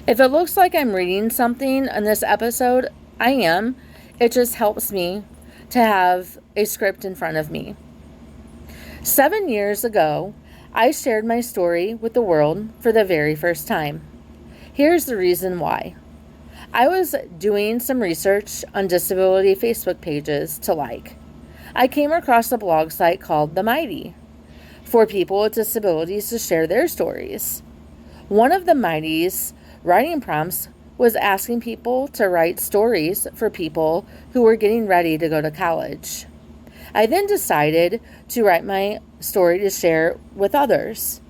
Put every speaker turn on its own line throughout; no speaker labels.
If it looks like I'm reading something in this episode, I am. It just helps me to have a script in front of me. 7 years ago, I shared my story with the world for the very first time. Here's the reason why. I was doing some research on disability Facebook pages to like. I came across a blog site called The Mighty for people with disabilities to share their stories. One of the Mighty's writing prompts was asking people to write stories for people who were getting ready to go to college. I then decided to write my story to share with others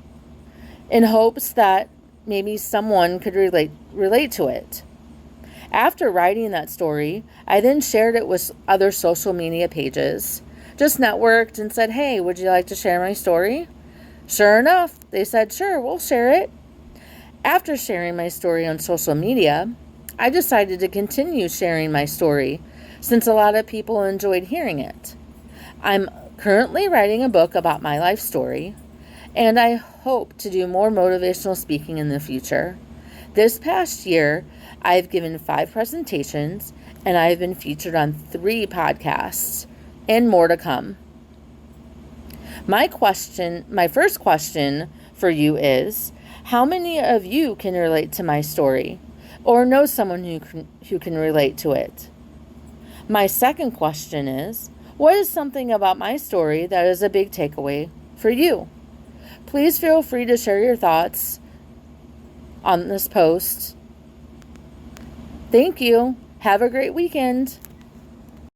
in hopes that maybe someone could relate to it. After writing that story, I then shared it with other social media pages. Just networked and said, "Hey, would you like to share my story?" Sure enough, they said, "Sure, we'll share it." After sharing my story on social media, I decided to continue sharing my story since a lot of people enjoyed hearing it. I'm currently writing a book about my life story, and I hope to do more motivational speaking in the future. This past year, I've given 5 presentations, and I've been featured on 3 podcasts, and more to come. My first question for you is, how many of you can relate to my story or know someone who can relate to it? My second question is, what is something about my story that is a big takeaway for you? Please feel free to share your thoughts on this post. Thank you. Have a great weekend.